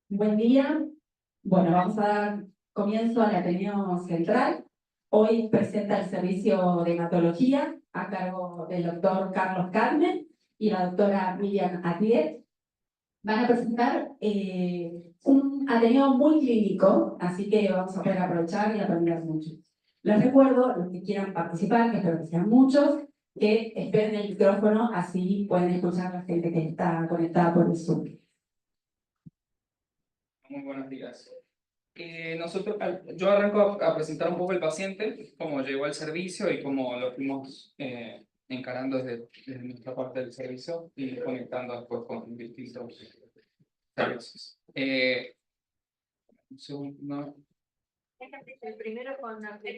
Buen día. Bueno, vamos a dar comienzo al Ateneo Central. Hoy presenta el servicio de hematología a cargo del doctor Carlos Carmen y la doctora Miriam Atiet. Van a presentar un Ateneo muy clínico, así que vamos a poder aprovechar y aprender mucho. Les recuerdo, los que quieran participar, que espero que sean muchos, que esperen el micrófono, así pueden escuchar a la gente que está conectada por el Zoom. Muy buenos días. Yo arranco a presentar un poco el paciente, cómo llegó al servicio y cómo lo fuimos encarando desde nuestra parte del servicio y conectando después con distintos servicios. Un segundo. El primero con El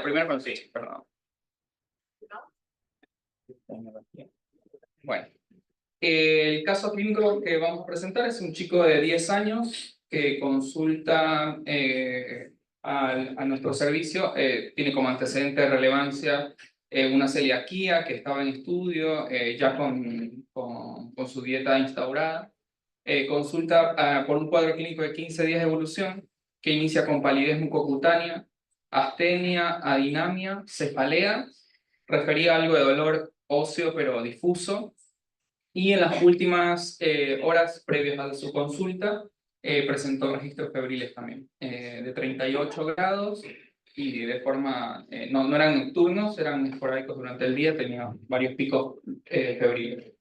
primero con sí, perdón. Bueno. El caso clínico que vamos a presentar es un chico de 10 años que consulta a nuestro servicio. Tiene como antecedente de relevancia una celiaquía que estaba en estudio, ya con su dieta instaurada. Consulta por un cuadro clínico de 15 días de evolución que inicia con palidez mucocutánea, astenia, adinamia, cefalea, refería a algo de dolor óseo pero difuso. Y en las últimas horas previas a su consulta presentó registros febriles también, de 38 grados y de forma, no eran nocturnos, eran esporádicos durante el día, tenía varios picos febriles.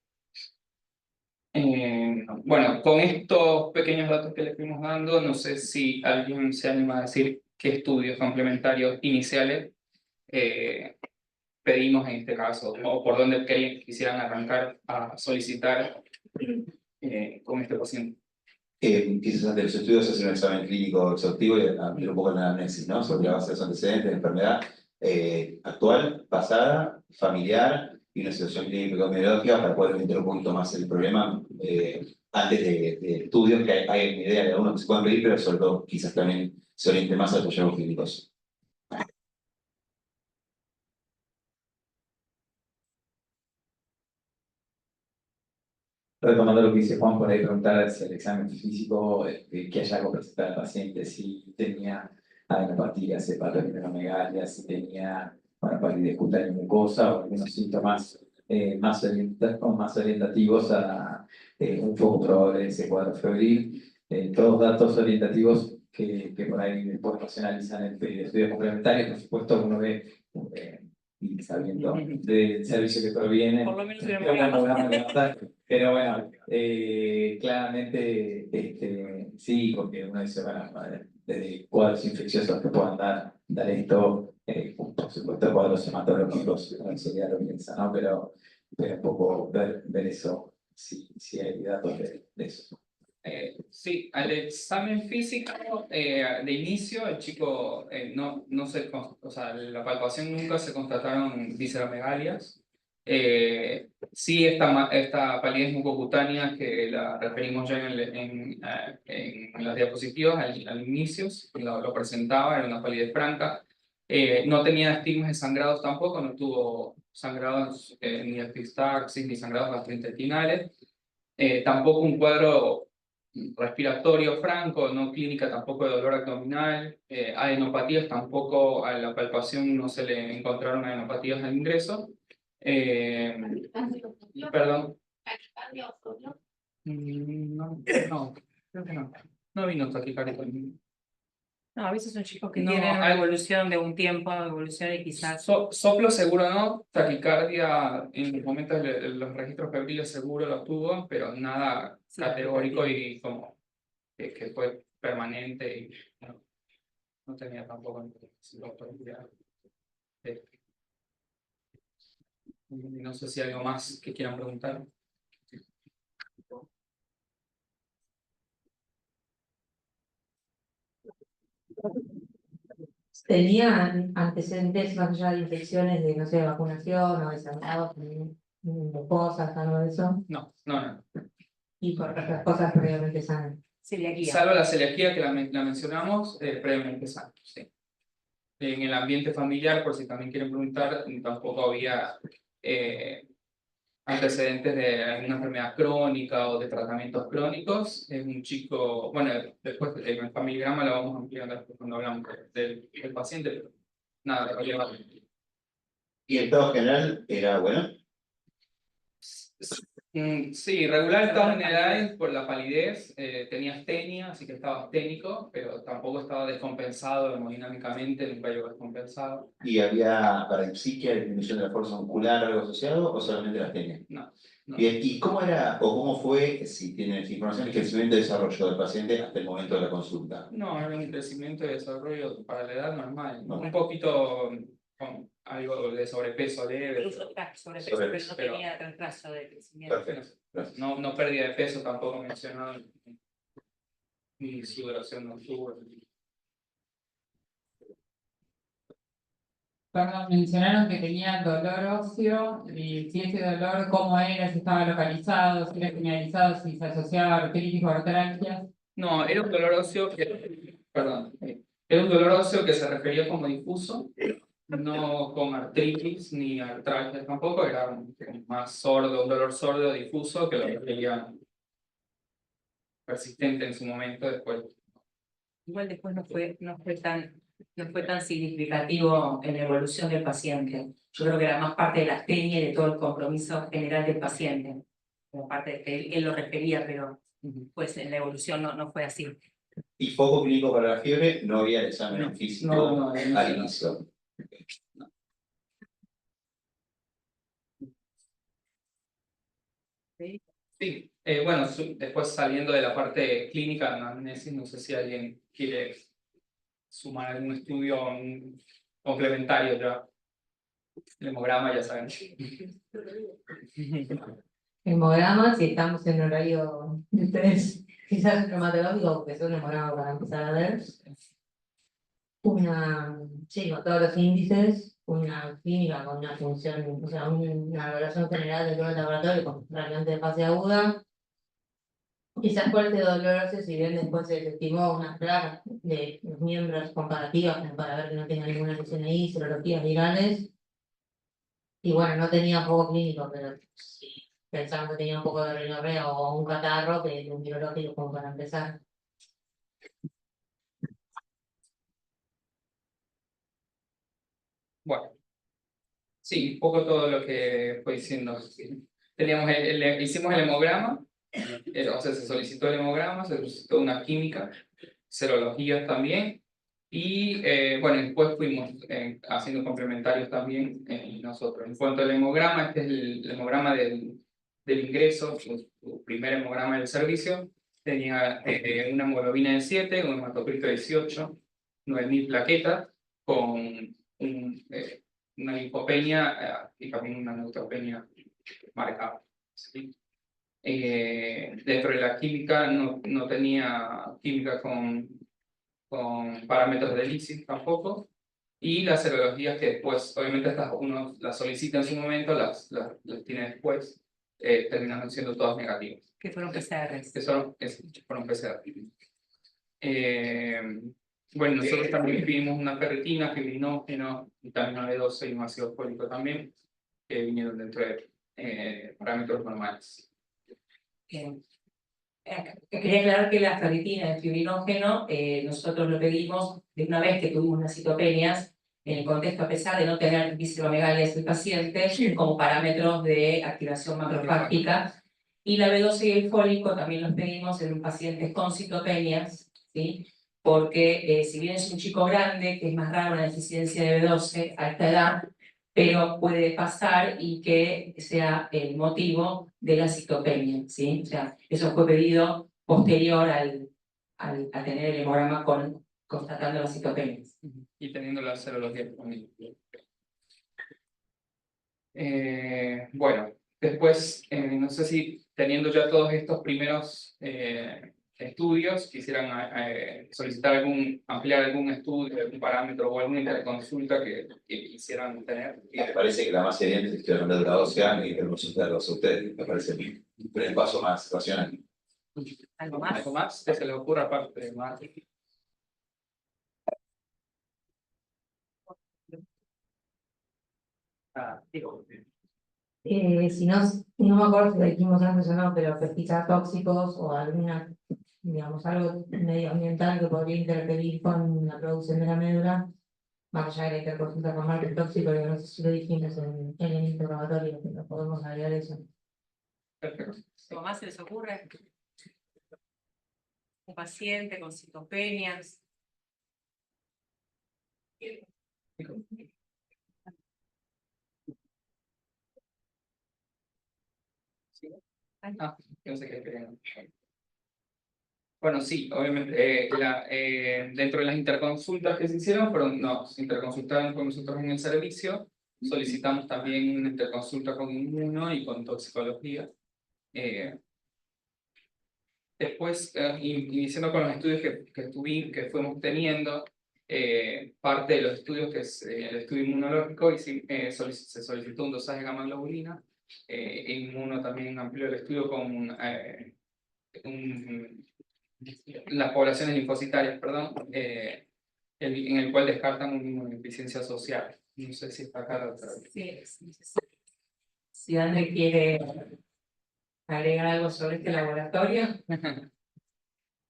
Bueno, con estos pequeños datos que le fuimos dando, no sé si alguien se anima a decir qué estudios complementarios iniciales pedimos en este caso, o por dónde quisieran arrancar a solicitar con este paciente. Quizás ante los estudios hacer un examen clínico exhaustivo y abrir un poco la anamnesis, ¿no? Sobre la base de los antecedentes de enfermedad actual, pasada, familiar y una situación clínica epidemiológica para poder entender un poquito más el problema antes de estudios, que hay una idea de algunos que se pueden pedir, pero sobre todo quizás también se oriente más a los hallazgos clínicos. Retomando lo que dice Juan, por ahí preguntar si el examen físico, qué hallazgo presentaba el paciente, si tenía adenopatías, hepatomegalia, si tenía palidez cutánea mucosa o algunos síntomas más orientativos a un foco probable de ese cuadro febril. Todos datos orientativos que por ahí después no se analizan en estudios complementarios. Por supuesto, uno ve y sabiendo del servicio que proviene, Por lo menos pero bueno, claramente sí, porque uno dice, bueno, desde cuadros infecciosos que puedan dar esto, por supuesto cuadros hematológicos, sería lo que piensa, ¿no? Pero un poco ver eso, si hay datos de eso. Sí, al examen físico de inicio, el chico no se, o sea, la palpación nunca se constataron visceromegalias. Sí, esta palidez mucocutánea que la referimos ya en las diapositivas al inicio, lo presentaba, era una palidez franca. No tenía estigmas de sangrados tampoco, no tuvo sangrados ni epistaxis ni sangrados gastrointestinales. Tampoco un cuadro respiratorio franco, no clínica tampoco de dolor abdominal, adenopatías tampoco, a la palpación no se le encontraron adenopatías al ingreso. Perdón. No, creo que no. No vino taquicardia. No, a veces son chicos que No, tienen una evolución de un tiempo, evolución y quizás... Soplo seguro no, taquicardia en el momento de los registros febriles seguro lo tuvo, pero nada categórico y como que fue permanente y no tenía tampoco No sé si hay algo más que quieran preguntar. ¿Tenían antecedentes más allá de infecciones de, no sé, vacunación o de sangrados, de cosas, algo de eso? No, no, no. Y por otras cosas previamente sanas. Celiaquía. Salvo la celiaquía que la mencionamos previamente sano, sí. En el ambiente familiar, por si también quieren preguntar, tampoco había antecedentes de alguna enfermedad crónica o de tratamientos crónicos. Es un chico, bueno, después en el familigrama lo vamos a ampliar después cuando hablamos del paciente, pero nada relevante. Y el estado general era bueno. Sí, regular estado general por la palidez, tenía astenia, así que estaba asténico, pero tampoco estaba descompensado hemodinámicamente, nunca llegó descompensado. ¿Y había parapsiquia, disminución de la fuerza muscular, algo asociado, o solamente la astenia? No, no. Bien, ¿y cómo era o cómo fue, si tienes información, el crecimiento y desarrollo del paciente hasta el momento de la consulta? No, era un crecimiento y desarrollo para la edad normal. No. Un poquito con algo de sobrepeso leve. Sobrepeso, pero no pero- tenía retraso de crecimiento. Perfecto, gracias. No pérdida de peso tampoco mencionado. Ni sudoración nocturna. Perdón, mencionaron que tenía dolor óseo y si ese dolor, cómo era, si estaba localizado, si era generalizado, si se asociaba a artritis o artralgias. No, era un dolor óseo que, perdón, era un dolor óseo que se refería como difuso, no con artritis ni artralgia tampoco, era más sordo, un dolor sordo difuso que lo refería persistente en su momento después. Igual después no fue tan significativo en la evolución del paciente. Yo creo que era más parte de la astenia y de todo el compromiso general del paciente. Como parte de que él lo refería, pero pues en la evolución no fue así. Y foco clínico para la fiebre, no había el examen físico no, al inicio. Sí, bueno, después saliendo de la parte clínica, anamnesis, no sé si alguien quiere sumar algún estudio complementario ya. El hemograma, ya saben. Hemograma, si estamos en horario de ustedes, quizás traumatológico, porque es un hemograma para empezar a ver. Sí, con todos los índices, una clínica con una función, o sea, una evaluación general de todo el laboratorio con realmente de fase aguda. Quizás por este dolor óseo, si bien después se desestimó unas placas de los miembros comparativas como para ver que no tenga ninguna lesión ahí, serologías virales. Y bueno, no tenía foco clínico, pero sí pensamos que tenía un poco de rinorrea o un catarro, que es un virológico como para empezar. Bueno, sí, un poco todo lo que fue diciendo. Sí. Teníamos hicimos el hemograma, o sea, se solicitó el hemograma, se solicitó una química, serologías también, y bueno, después fuimos haciendo complementarios también nosotros. En cuanto al hemograma, este es el hemograma del ingreso, su primer hemograma del servicio, tenía una hemoglobina de 7, un hematocrito de 18, 9.000 plaquetas, con una linfopenia y también una neutropenia marcada. ¿Sí? Dentro de la química no tenía química con parámetros de Lipschitz tampoco, y las serologías que después, obviamente estas uno las solicita en su momento, las tiene después, terminan siendo todas negativas. Que fueron PCRs. Fueron PCR. Bueno, nosotros también vimos una ferritina, fibrinógeno, vitamina B12 y un ácido fólico también, que vinieron dentro de parámetros normales. Quería aclarar que la ferritina, el fibrinógeno, nosotros lo pedimos de una vez que tuvimos las citopenias, en el contexto, a pesar de no tener visceromegalias del paciente, como parámetros de activación macrofágica. Y la B12 y el fólico también los pedimos en pacientes con citopenias, ¿sí? Porque si bien es un chico grande, que es más raro una deficiencia de B12 a esta edad, pero puede pasar y que sea el motivo de la citopenia, ¿sí? O sea, eso fue pedido posterior a tener el hemograma constatando las citopenias. Y teniendo la serología también. Bueno, después, no sé si teniendo ya todos estos primeros estudios, quisieran solicitar ampliar algún estudio, algún parámetro o alguna interconsulta que quisieran tener. Y me parece que la más evidente es que la médula ósea y el consultarlos a ustedes. Me parece el primer paso más racional. ¿Algo más? ¿Algo más que se les ocurra aparte de más? Digo, Si no, no me acuerdo si lo dijimos antes o no, pero pesquisar tóxicos o alguna, digamos, algo medioambiental que podría interferir con la producción de la médula, más allá de la interconsulta con marco tóxico, yo no sé si lo dijimos en el interrogatorio, pero podemos agregar eso. perfecto. ¿Algo más se les ocurre? Un paciente con citopenias. No sé qué querían. Bueno, sí, obviamente, dentro de las interconsultas que se hicieron, nos interconsultaron con nosotros en el servicio, solicitamos también una interconsulta con inmuno y con toxicología. Después, iniciando con los estudios que fuimos teniendo, parte de los estudios, que es el estudio inmunológico, se solicitó un dosaje de gamma globulina. Inmuno también amplió el estudio con las poblaciones linfocitarias, perdón, en el cual descartan una inmunodeficiencia social. No sé si está acá la otra vez. Sí. Si André quiere agregar algo sobre este laboratorio.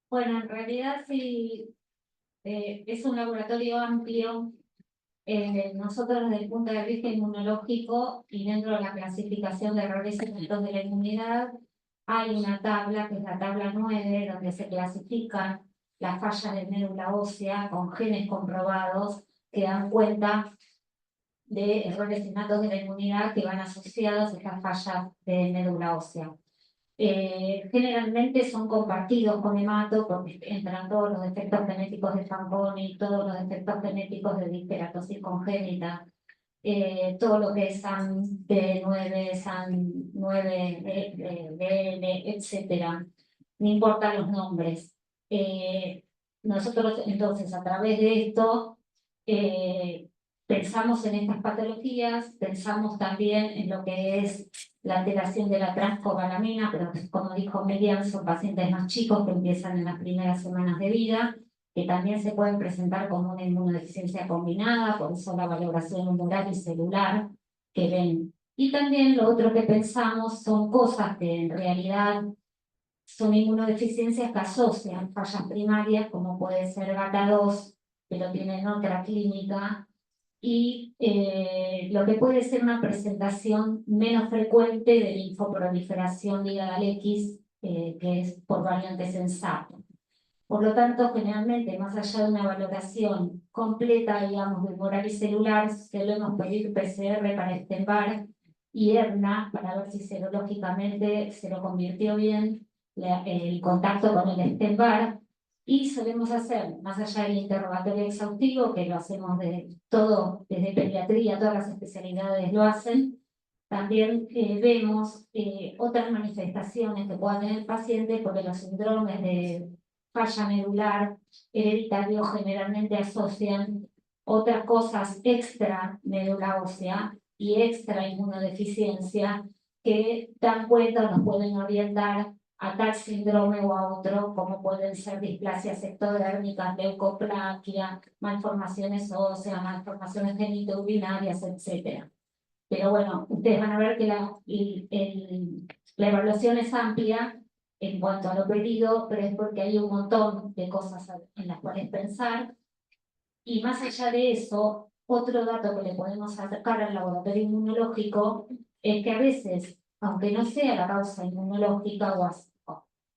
Bueno, en realidad sí, es un laboratorio amplio. Nosotros desde el punto de vista inmunológico y dentro de la clasificación de errores secretos de la inmunidad, hay una tabla, que es la tabla 9, donde se clasifican las fallas de médula ósea con genes comprobados que dan cuenta de errores innatos de la inmunidad que van asociados a estas fallas de médula ósea. Generalmente son compartidos con hemato porque entran todos los defectos genéticos de Fanconi, todos los defectos genéticos de diskeratosis congénita, todo lo que es SAM-B9, SAM9, DN, etc. No importan los nombres. Nosotros entonces a través de esto pensamos en estas patologías, pensamos también en lo que es la alteración de la transcobalamina, pero como dijo Miriam, son pacientes más chicos que empiezan en las primeras semanas de vida, que también se pueden presentar como una inmunodeficiencia combinada, por eso la valoración humoral y celular que ven. Y también lo otro que pensamos son cosas que en realidad son inmunodeficiencias que asocian fallas primarias, como puede ser GATA2, pero tienen otra clínica, y lo que puede ser una presentación menos frecuente de linfoproliferación ligada al X, que es por variantes en SAP. Por lo tanto, generalmente, más allá de una valoración completa, digamos, de humoral y celular, solemos pedir PCR para Epstein-Barr y ERNA para ver si serológicamente se lo convirtió bien el contacto con el Epstein-Barr. Y solemos hacer, más allá del interrogatorio exhaustivo, que lo hacemos desde pediatría, todas las especialidades lo hacen, también vemos otras manifestaciones que pueda tener el paciente, porque los síndromes de falla medular hereditario generalmente asocian otras cosas extra médula ósea y extra inmunodeficiencia que dan cuenta o nos pueden orientar a tal síndrome o a otro, como pueden ser displasias ectodérmicas, leucoplaquia, malformaciones óseas, malformaciones genitourinarias, etc. Pero bueno, ustedes van a ver que la evaluación es amplia en cuanto a lo pedido, pero es porque hay un montón de cosas en las cuales pensar. Y más allá de eso, otro dato que le podemos sacar al laboratorio inmunológico es que a veces, aunque no sea la causa inmunológica,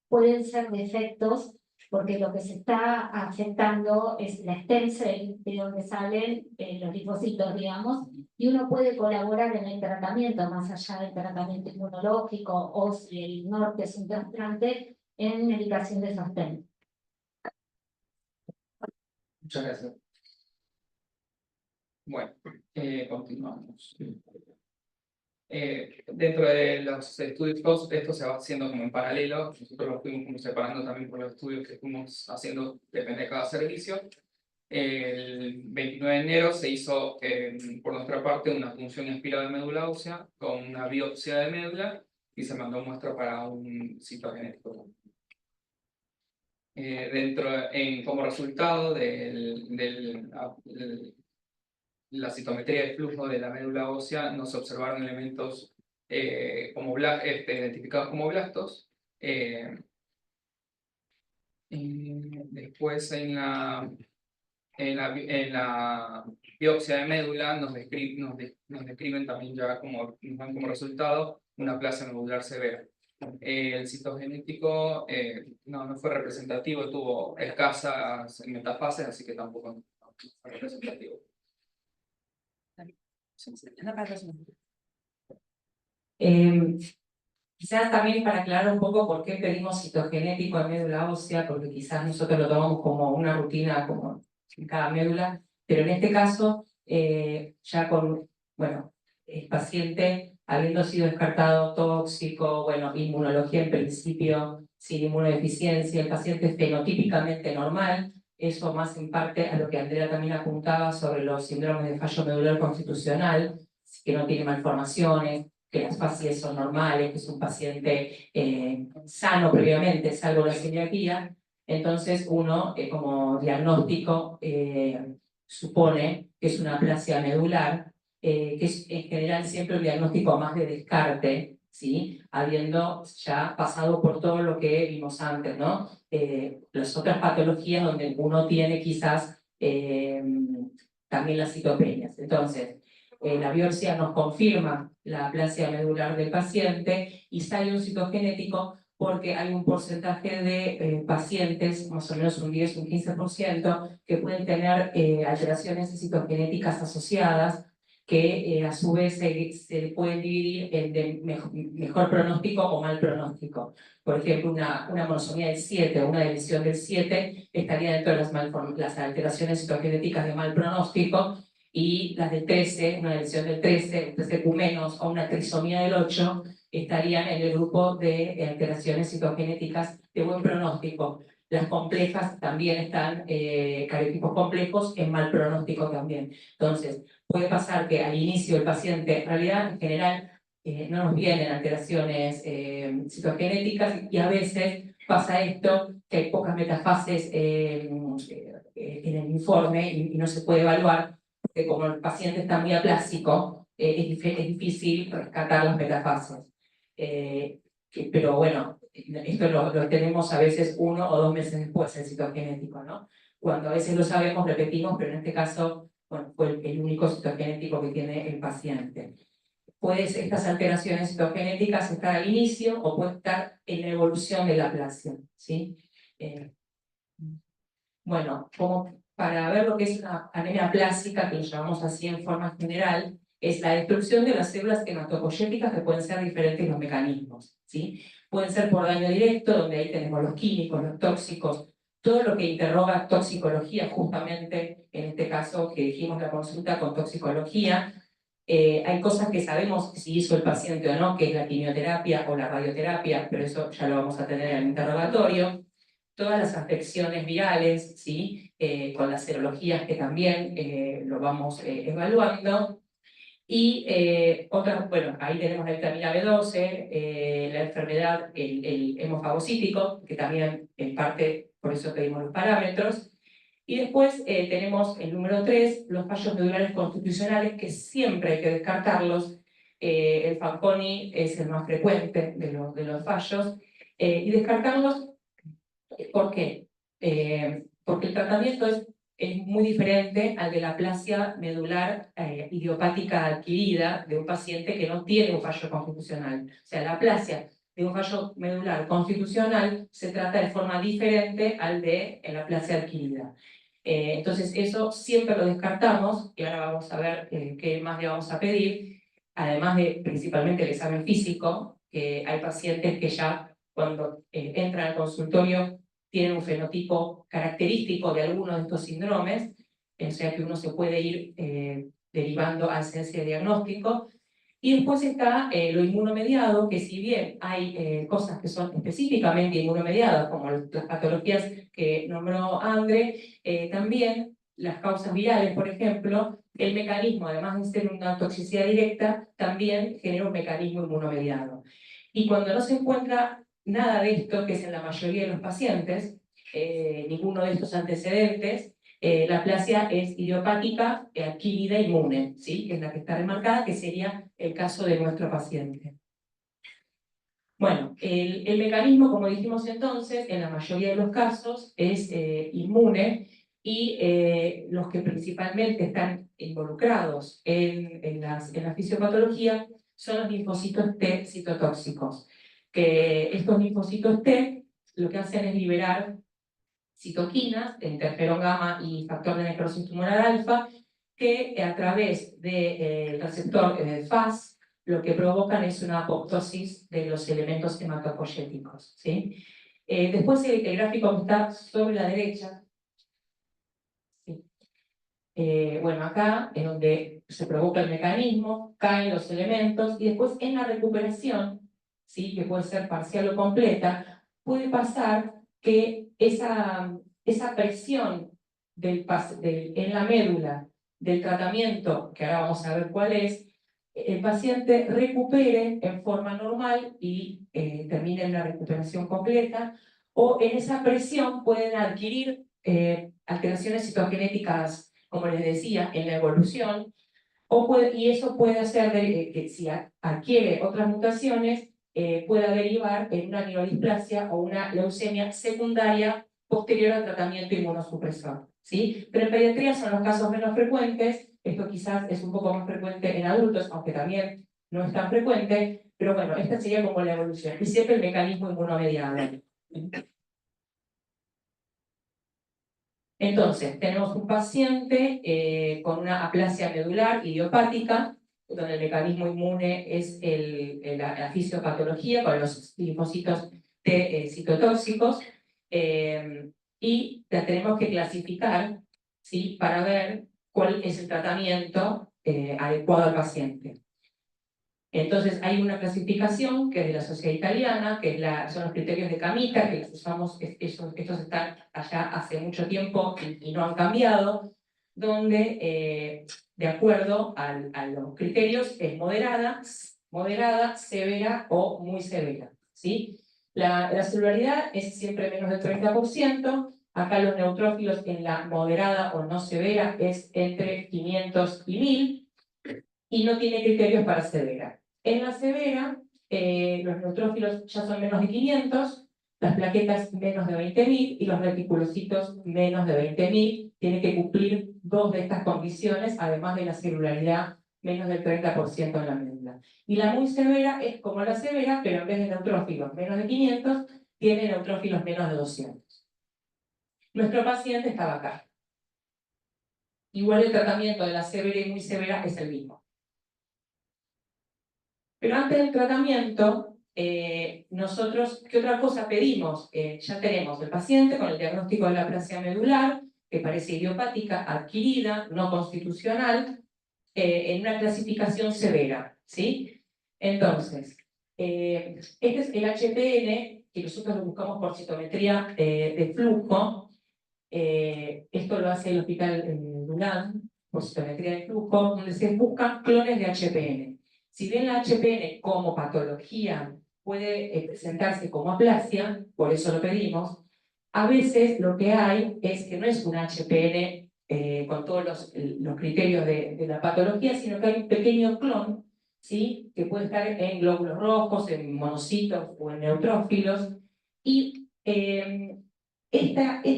pueden ser defectos, porque lo que se está afectando es la stem cell, de donde salen los linfocitos, digamos, y uno puede colaborar en el tratamiento, más allá del tratamiento inmunológico, o si el norte es un trasplante, en medicación de sostén. Muchas gracias. Bueno, continuamos. Dentro de los estudios, esto se va haciendo como en paralelo. Nosotros lo fuimos como separando también por los estudios que fuimos haciendo, depende de cada servicio. El 29 de enero se hizo, por nuestra parte, una punción aspirada de médula ósea con una biopsia de médula y se mandó muestra para un citogenético. Como resultado de la citometría de flujo de la médula ósea, no se observaron elementos identificados como blastos. Después en la biopsia de médula nos describen también ya nos dan como resultado una plasia medular severa. El citogenético no fue representativo, tuvo escasas metafases, así que tampoco fue representativo. Quizás también para aclarar un poco por qué pedimos citogenético en médula ósea, porque quizás nosotros lo tomamos como una rutina como en cada médula, pero en este caso, ya con, el paciente habiendo sido descartado tóxico, inmunología en principio sin inmunodeficiencia, el paciente fenotípicamente normal, eso más en parte a lo que Andrea también apuntaba sobre los síndromes de fallo medular constitucional, que no tiene malformaciones, que las fases son normales, que es un paciente sano previamente, salvo la celiaquía. Entonces uno, como diagnóstico, supone que es una aplasia medular, que es en general siempre un diagnóstico más de descarte, ¿sí? Habiendo ya pasado por todo lo que vimos antes, ¿no? Las otras patologías donde uno tiene quizás también las citopenias. Entonces, la biopsia nos confirma la aplasia medular del paciente y sale un citogenético porque hay un porcentaje de pacientes, más o menos un 10 o un 15%, que pueden tener alteraciones citogenéticas asociadas que a su vez se pueden dividir en de mejor pronóstico o mal pronóstico. Por ejemplo, una monosomía del 7 o una deleción del 7 estaría dentro de las alteraciones citogenéticas de mal pronóstico, y las del 13, una deleción del 13 Q- o una trisomía del 8 estarían en el grupo de alteraciones citogenéticas de buen pronóstico. Las complejas también están, cariotipos complejos, en mal pronóstico también. Entonces, puede pasar que al inicio el paciente, en realidad, en general, no nos vienen alteraciones citogenéticas, y a veces pasa esto, que hay pocas metafases en el informe y no se puede evaluar, porque como el paciente está muy aplásico, es difícil rescatar las metafases. Pero bueno, esto lo tenemos a veces 1 o 2 meses después, el citogenético, ¿no? Cuando a veces lo sabemos, repetimos, pero en este caso, fue el único citogenético que tiene el paciente. Estas alteraciones citogenéticas estar al inicio o puede estar en la evolución de la aplasia, ¿sí? Como para ver lo que es una anemia plásica, que lo llamamos así en forma general, es la destrucción de las células hematopoyéticas, que pueden ser diferentes los mecanismos, ¿sí? Pueden ser por daño directo, donde ahí tenemos los químicos, los tóxicos, todo lo que interroga toxicología, justamente en este caso que dijimos la consulta con toxicología. Hay cosas que sabemos si hizo el paciente o no, que es la quimioterapia o la radioterapia, pero eso ya lo vamos a tener en el interrogatorio. Todas las afecciones virales, ¿sí? Con las serologías que también lo vamos evaluando. Y ahí tenemos la vitamina B12, la enfermedad, el hemofagocítico, que también en parte por eso pedimos los parámetros. Y después tenemos el número 3, los fallos medulares constitucionales, que siempre hay que descartarlos. El Fanconi es el más frecuente de los fallos. Y descartarlos, ¿por qué? Porque el tratamiento es muy diferente al de la aplasia medular idiopática adquirida de un paciente que no tiene un fallo constitucional. O sea, la aplasia de un fallo medular constitucional se trata de forma diferente al de la aplasia adquirida. Entonces, eso siempre lo descartamos, y ahora vamos a ver qué más le vamos a pedir, además de principalmente el examen físico, que hay pacientes que ya cuando entran al consultorio tienen un fenotipo característico de alguno de estos síndromes, o sea que uno se puede ir derivando a esencia de diagnóstico. Y después está lo inmunomediado, que si bien hay cosas que son específicamente inmunomediadas, como las patologías que nombró André, también las causas virales, por ejemplo, el mecanismo, además de ser una toxicidad directa, también genera un mecanismo inmunomediado. Y cuando no se encuentra nada de esto, que es en la mayoría de los pacientes, ninguno de estos antecedentes, la aplasia es idiopática, adquirida, inmune, ¿sí? Que es la que está remarcada, que sería el caso de nuestro paciente. Bueno, el mecanismo, como dijimos entonces, en la mayoría de los casos es inmune, y los que principalmente están involucrados en la fisiopatología son los linfocitos T citotóxicos, que estos linfocitos T lo que hacen es liberar citoquinas, interferón gamma y factor de necrosis tumoral alfa, que a través del receptor FAS lo que provocan es una apoptosis de los elementos hematopoyéticos, ¿sí? Después el gráfico que está sobre la derecha, ¿sí? Bueno, acá es donde se provoca el mecanismo, caen los elementos, y después en la recuperación, ¿sí? Que puede ser parcial o completa, puede pasar que esa presión en la médula del tratamiento, que ahora vamos a ver cuál es, el paciente recupere en forma normal y termine en la recuperación completa, o en esa presión pueden adquirir alteraciones citogenéticas, como les decía, en la evolución, y eso puede hacer que si adquiere otras mutaciones, pueda derivar en una mielodisplasia o una leucemia secundaria posterior al tratamiento inmunosupresor, ¿sí? Pero en pediatría son los casos menos frecuentes, esto quizás es un poco más frecuente en adultos, aunque también no es tan frecuente, pero bueno, esta sería como la evolución, y siempre el mecanismo inmunomediado. Entonces, tenemos un paciente con una aplasia medular idiopática, donde el mecanismo inmune es la fisiopatología con los linfocitos T citotóxicos, y la tenemos que clasificar, ¿sí? Para ver cuál es el tratamiento adecuado al paciente. Entonces hay una clasificación que es de la Sociedad Italiana, que son los criterios de Camita, que los usamos, estos están allá hace mucho tiempo y no han cambiado, donde de acuerdo a los criterios es moderada, severa o muy severa, ¿sí? La celularidad es siempre menos del 30%, acá los neutrófilos en la moderada o no severa es entre 500 y 1000, y no tiene criterios para severa. En la severa, los neutrófilos ya son menos de 500, las plaquetas menos de 20.000 y los reticulocitos menos de 20.000. Tiene que cumplir dos de estas condiciones, además de la celularidad menos del 30% en la médula. Y la muy severa es como la severa, pero en vez de neutrófilos menos de 500, tiene neutrófilos menos de 200. Nuestro paciente estaba acá. Igual el tratamiento de la severa y muy severa es el mismo. Pero antes del tratamiento, nosotros, ¿qué otra cosa pedimos? Ya tenemos el paciente con el diagnóstico de la aplasia medular, que parece idiopática, adquirida, no constitucional, en una clasificación severa, ¿sí? Entonces, este es el HPN, que nosotros lo buscamos por citometría de flujo. Esto lo hace el hospital Dunant, por citometría de flujo, donde se buscan clones de HPN. Si bien la HPN como patología puede presentarse como aplasia, por eso lo pedimos, a veces lo que hay es que no es una HPN con todos los criterios de la patología, sino que hay un pequeño clon, ¿sí? Que puede estar en glóbulos rojos, en monocitos o en neutrófilos, y este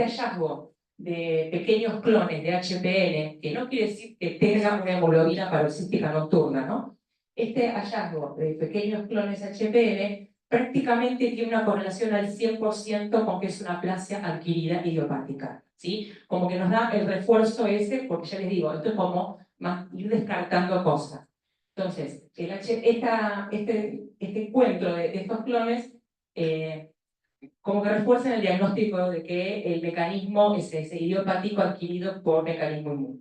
hallazgo de pequeños clones de HPN, que no quiere decir que tenga una hemoglobina paroxística nocturna, ¿no? Este hallazgo de pequeños clones HPN prácticamente tiene una correlación al 100% con que es una aplasia adquirida idiopática, ¿sí? Como que nos da el refuerzo ese, porque ya les digo, esto es como ir descartando cosas. Entonces, este encuentro de estos clones como que refuerzan el diagnóstico de que el mecanismo es ese idiopático adquirido por mecanismo inmune.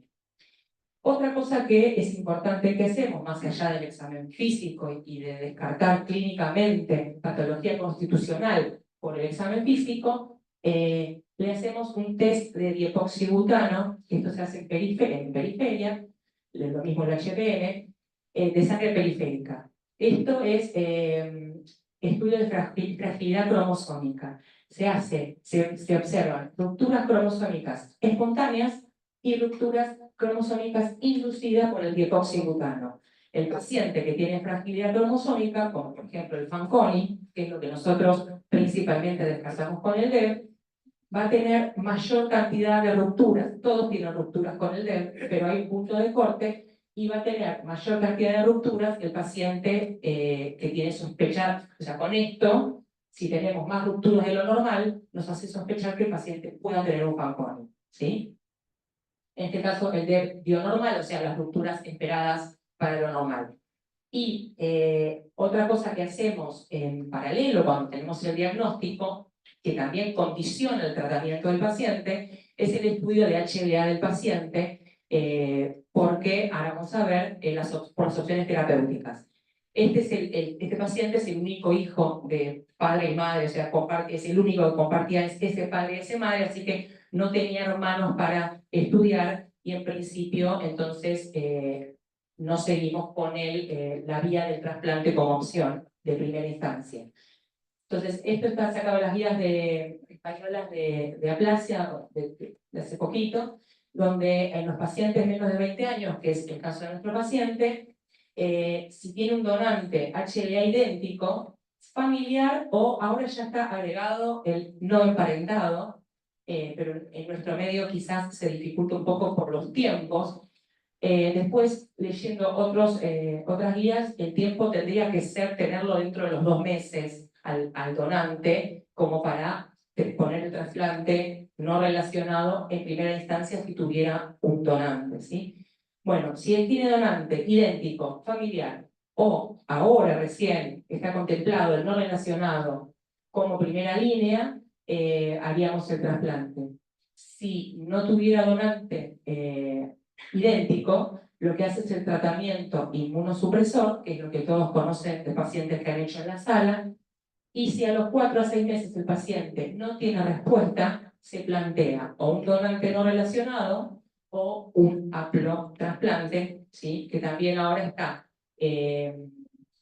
Otra cosa que es importante que hacemos, más allá del examen físico y de descartar clínicamente patología constitucional por el examen físico, le hacemos un test de diepoxibutano, que esto se hace en periferia, lo mismo el HPN, de sangre periférica. Esto es estudio de fragilidad cromosómica. Se observan rupturas cromosómicas espontáneas y rupturas cromosómicas inducidas por el diepoxibutano. El paciente que tiene fragilidad cromosómica, como por ejemplo el Fanconi, que es lo que nosotros principalmente descartamos con el DEB, va a tener mayor cantidad de rupturas. Todos tienen rupturas con el DEB, pero hay un punto de corte y va a tener mayor cantidad de rupturas que el paciente que tiene sospecha. O sea, con esto, si tenemos más rupturas de lo normal, nos hace sospechar que el paciente pueda tener un Fanconi, ¿sí? En este caso, el DEB dio normal, o sea, las rupturas esperadas para lo normal. Y otra cosa que hacemos en paralelo cuando tenemos el diagnóstico, que también condiciona el tratamiento del paciente, es el estudio de HLA del paciente, porque ahora vamos a ver por las opciones terapéuticas. Este paciente es el único hijo de padre y madre, o sea, es el único que compartía ese padre y esa madre, así que no tenía hermanos para estudiar y en principio entonces no seguimos con la vía del trasplante como opción de primera instancia. Entonces, esto está sacado de las guías españolas de aplasia de hace poquito, donde en los pacientes menos de 20 años, que es el caso de nuestro paciente, si tiene un donante HLA idéntico, familiar o ahora ya está agregado el no emparentado, pero en nuestro medio quizás se dificulta un poco por los tiempos. Después, leyendo otras guías, el tiempo tendría que tenerlo dentro de los 2 meses al donante, como para poner el trasplante no relacionado en primera instancia si tuviera un donante, ¿sí? Bueno, si él tiene donante idéntico, familiar, o ahora recién está contemplado el no relacionado como primera línea, haríamos el trasplante. Si no tuviera donante idéntico, lo que hace es el tratamiento inmunosupresor, que es lo que todos conocen de pacientes que han hecho en la sala, y si a los 4 a 6 meses el paciente no tiene respuesta, se plantea o un donante no relacionado o un haplotrasplante, ¿sí? Que también ahora está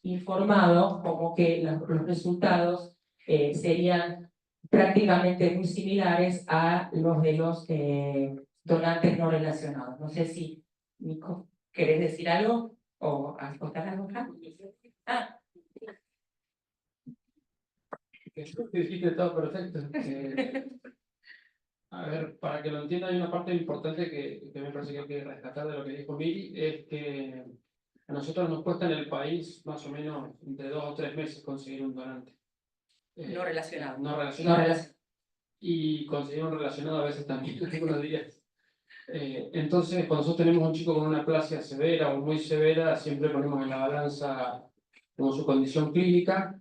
informado como que los resultados serían prácticamente muy similares a los de los donantes no relacionados. No sé si, Nico, ¿querés decir algo? ¿O aportar algo acá? Ah. Dijiste todo perfecto. A ver, para que lo entienda, hay una parte importante que me parece que hay que rescatar de lo que dijo Miri, es que a nosotros nos cuesta en el país más o menos entre 2 o 3 meses conseguir un donante. No relacionado. No relacionado. Y conseguir un relacionado a veces también algunos días. Entonces, cuando nosotros tenemos un chico con una aplasia severa o muy severa, siempre ponemos en la balanza como su condición clínica.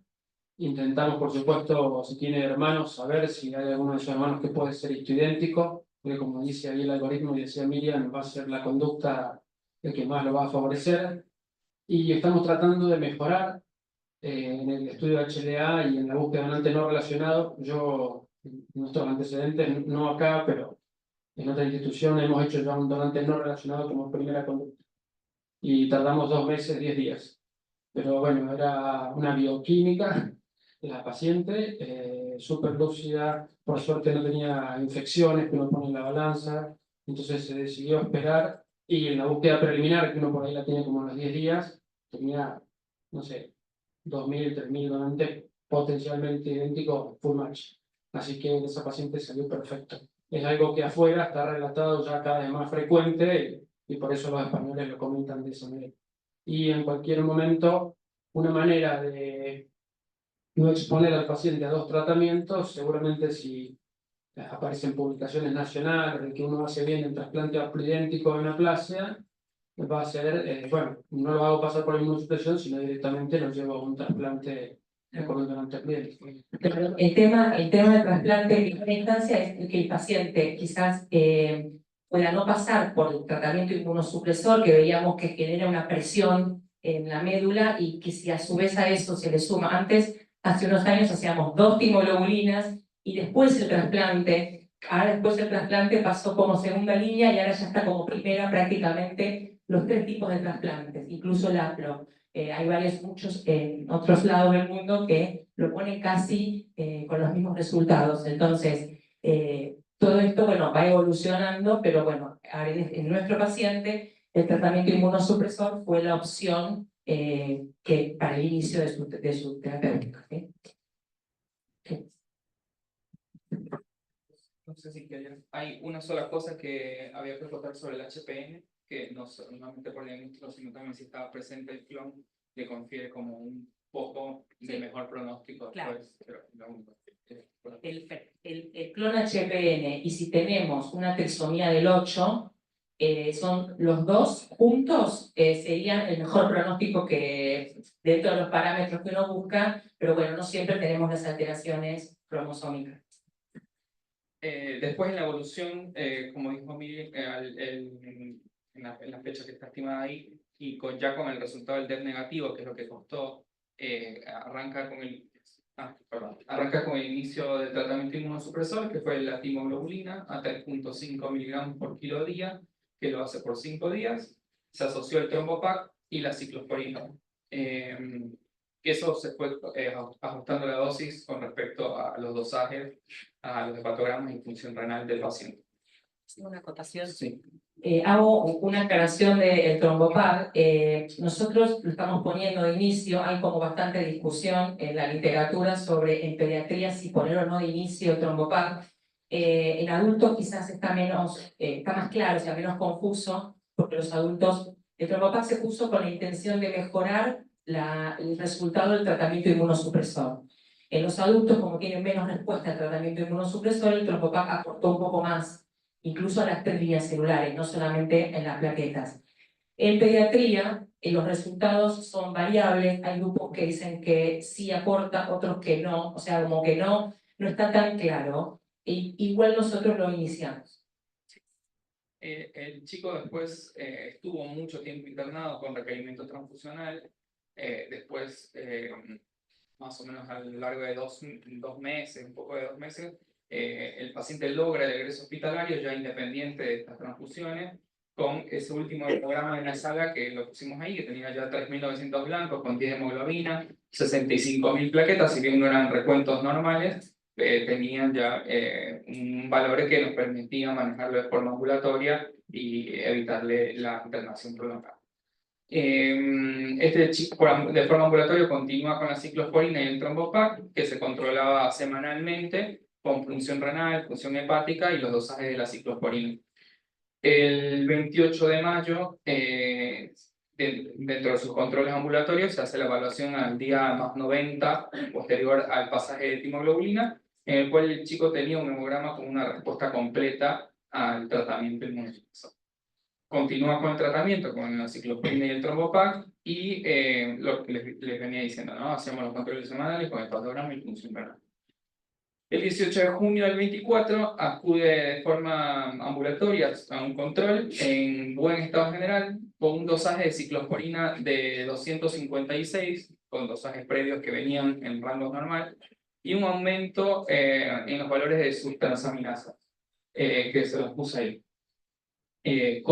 Intentamos, por supuesto, si tiene hermanos, saber si hay alguno de esos hermanos que puede ser histoidéntico, porque como dice ahí el algoritmo y decía Miriam, va a ser la conducta el que más lo va a favorecer. Y estamos tratando de mejorar en el estudio de HLA y en la búsqueda de donante no relacionado. Yo, nuestros antecedentes, no acá, pero en otra institución hemos hecho ya un donante no relacionado como primera conducta. Y tardamos 2 meses, 10 días. Pero bueno, era una bioquímica. La paciente, súper lúcida, por suerte no tenía infecciones que uno pone en la balanza, entonces se decidió esperar y en la búsqueda preliminar, que uno por ahí la tiene como a los 10 días, tenía, no sé, 2.000, 3.000 donantes potencialmente idénticos, full match. Así que esa paciente salió perfecto. Es algo que afuera está relatado ya cada vez más frecuente y por eso los españoles lo comentan de esa manera. Y en cualquier momento, una manera de no exponer al paciente a 2 tratamientos, seguramente si aparecen publicaciones nacionales de que uno hace bien el trasplante haploidéntico en aplasia, va a ser, bueno, no lo hago pasar por inmunosupresión, sino directamente lo llevo a un trasplante con un donante haploidéntico. El tema del trasplante en primera instancia es que el paciente quizás pueda no pasar por el tratamiento inmunosupresor, que veíamos que genera una presión en la médula y que si a su vez a eso se le suma, antes, hace unos años hacíamos 2 timoglobulinas y después el trasplante, ahora después el trasplante pasó como segunda línea y ahora ya está como primera prácticamente los 3 tipos de trasplantes, incluso el APLO. Hay muchos en otros lados del mundo que lo ponen casi con los mismos resultados. Entonces, todo esto, bueno, va evolucionando, pero bueno, en nuestro paciente el tratamiento inmunosupresor fue la opción que para el inicio de su terapéutica. ¿Sí? No sé si hay una sola cosa que había que acotar sobre el HPN, que no solamente por diagnóstico, sino también si estaba presente el clon, le confiere como un poco de mejor pronóstico después. Pero lo único. El clon HPN, y si tenemos una trisomía del 8, son los dos juntos, serían el mejor pronóstico que dentro de los parámetros que uno busca, pero bueno, no siempre tenemos las alteraciones cromosómicas. Después en la evolución, como dijo Miguel, en la fecha que está estimada ahí, y ya con el resultado del DEP negativo, que es lo que costó, arranca con el inicio del tratamiento inmunosupresor, que fue la timoglobulina a 3.5 miligramos por kilo día, que lo hace por 5 días. Se asoció el trombopac y la ciclosporina. Eso se fue ajustando la dosis con respecto a los dosajes, a los hepatogramas y función renal del paciente. Una acotación. Sí. Hago una aclaración del trombopac. Nosotros lo estamos poniendo de inicio, hay como bastante discusión en la literatura sobre en pediatría si poner o no de inicio el trombopac. En adultos quizás está más claro, o sea, menos confuso, porque los adultos, el trombopac se puso con la intención de mejorar el resultado del tratamiento inmunosupresor. En los adultos, como tienen menos respuesta al tratamiento inmunosupresor, el trombopac aportó un poco más, incluso a las 3 líneas celulares, no solamente en las plaquetas. En pediatría, los resultados son variables, hay grupos que dicen que sí aporta, otros que no, o sea, como que no está tan claro. Igual nosotros lo iniciamos. El chico después estuvo mucho tiempo internado con requerimiento transfusional, después, más o menos a lo largo de 2 meses, un poco de 2 meses, el paciente logra el egreso hospitalario ya independiente de estas transfusiones, con ese último programa de la saga que lo pusimos ahí, que tenía ya 3.900 blancos con 10 de hemoglobina, 65.000 plaquetas, si bien no eran recuentos normales, tenían ya un valor que nos permitía manejarlo de forma ambulatoria y evitarle la internación prolongada. Este chico de forma ambulatoria continúa con la ciclosporina y el trombopac, que se controlaba semanalmente con función renal, función hepática y los dosajes de la ciclosporina. El 28 de mayo, dentro de sus controles ambulatorios, se hace la evaluación al día más 90, posterior al pasaje de timoglobulina, en el cual el chico tenía un hemograma con una respuesta completa al tratamiento inmunosupresor. Continúa con el tratamiento con la ciclosporina y el trombopac y lo que les venía diciendo, ¿no? Hacemos los controles semanales con el hepatograma y función renal. El 18 de junio del 24 acude de forma ambulatoria a un control en buen estado general con un dosaje de ciclosporina de 256, con dosajes previos que venían en rango normal, y un aumento en los valores de sus transaminasas, que se los puse ahí. En